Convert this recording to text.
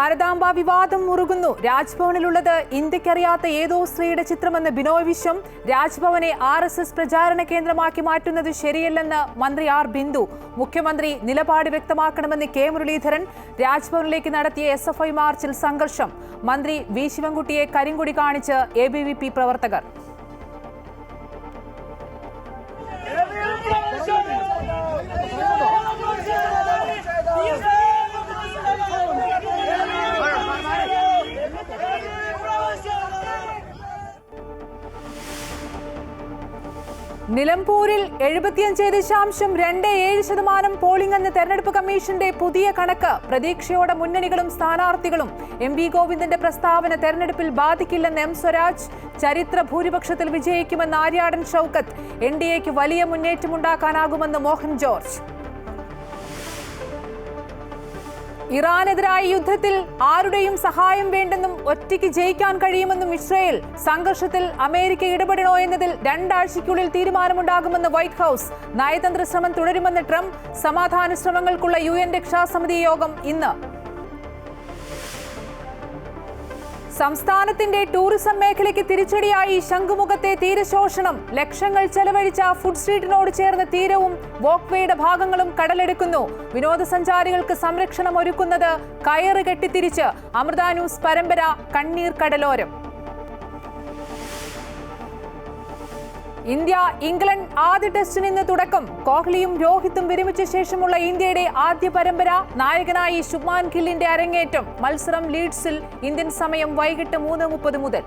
ഭാരതാംബ വിവാദം മുറുകുന്നു. രാജ്ഭവനിലുള്ളത് ഇന്ത്യക്കറിയാത്ത ഏതോ സ്ത്രീയുടെ ചിത്രമെന്ന് ബിനോയ് വിശ്വം. രാജ്ഭവനെ RSS പ്രചാരണ കേന്ദ്രമാക്കി മാറ്റുന്നത് ശരിയല്ലെന്ന് മന്ത്രി ആർ ബിന്ദു. മുഖ്യമന്ത്രി നിലപാട് വ്യക്തമാക്കണമെന്ന് കെ മുരളീധരൻ. രാജ്ഭവനിലേക്ക് നടത്തിയ SFI മാർച്ചിൽ സംഘർഷം. മന്ത്രി വി ശിവൻകുട്ടിയെ കരിങ്കൊടി കാണിച്ച് ABVP പ്രവർത്തകർ. നിലമ്പൂരിൽ 75.27% പോളിംഗ് എന്ന തെരഞ്ഞെടുപ്പ് കമ്മീഷന്റെ പുതിയ കണക്ക്. പ്രതീക്ഷയോടെ മുന്നണികളും സ്ഥാനാർത്ഥികളും. MV ഗോവിന്ദന്റെ പ്രസ്താവന തെരഞ്ഞെടുപ്പിൽ ബാധിക്കില്ലെന്ന് M സ്വരാജ്. ചരിത്ര ഭൂരിപക്ഷത്തിൽ വിജയിക്കുമെന്ന് ആര്യാടൻ ഷൗക്കത്ത്. NDAക്ക് വലിയ മുന്നേറ്റമുണ്ടാക്കാനാകുമെന്ന് മോഹൻ ജോർജ്. ഇറാനെതിരായ യുദ്ധത്തിൽ ആരുടെയും സഹായം വേണ്ടെന്നും ഒറ്റയ്ക്ക് ജയിക്കാൻ കഴിയുമെന്നും ഇസ്രയേൽ. സംഘർഷത്തിൽ അമേരിക്ക ഇടപെടണോ എന്നതിൽ 2 ആഴ്ചയ്ക്കുള്ളിൽ തീരുമാനമുണ്ടാകുമെന്ന് വൈറ്റ് ഹൌസ്. നയതന്ത്ര ശ്രമം തുടരുമെന്ന് ട്രംപ്. സമാധാന ശ്രമങ്ങൾക്കുള്ള UN രക്ഷാസമിതി യോഗം ഇന്ന്. സംസ്ഥാനത്തിന്റെ ടൂറിസം മേഖലയ്ക്ക് തിരിച്ചടിയായി ശംഖുമുഖത്തെ തീരശോഷണം. ലക്ഷങ്ങൾ ചെലവഴിച്ച ഫുഡ് സ്ട്രീറ്റിനോട് ചേർന്ന തീരവും വോക്ക്വേയുടെ ഭാഗങ്ങളും കടലെടുക്കുന്നു. വിനോദസഞ്ചാരികൾക്ക് സംരക്ഷണം ഒരുക്കുന്നത് കയറ് കെട്ടിത്തിരിച്ച്. അമൃത ന്യൂസ് പരമ്പര കണ്ണീർ കടലോരം. ഇന്ത്യ ഇംഗ്ലണ്ട് ആദ്യ ടെസ്റ്റിന് ഇന്ന് തുടക്കം. കോഹ്ലിയും രോഹിത്തും വിരമിച്ച ശേഷമുള്ള ഇന്ത്യയുടെ ആദ്യ പരമ്പര. നായകനായി ശുഭ്മാൻ ഗില്ലിന്റെ അരങ്ങേറ്റം. മത്സരം ലീഡ്സിൽ. ഇന്ത്യൻ സമയം വൈകിട്ട് 3:30 മുതൽ.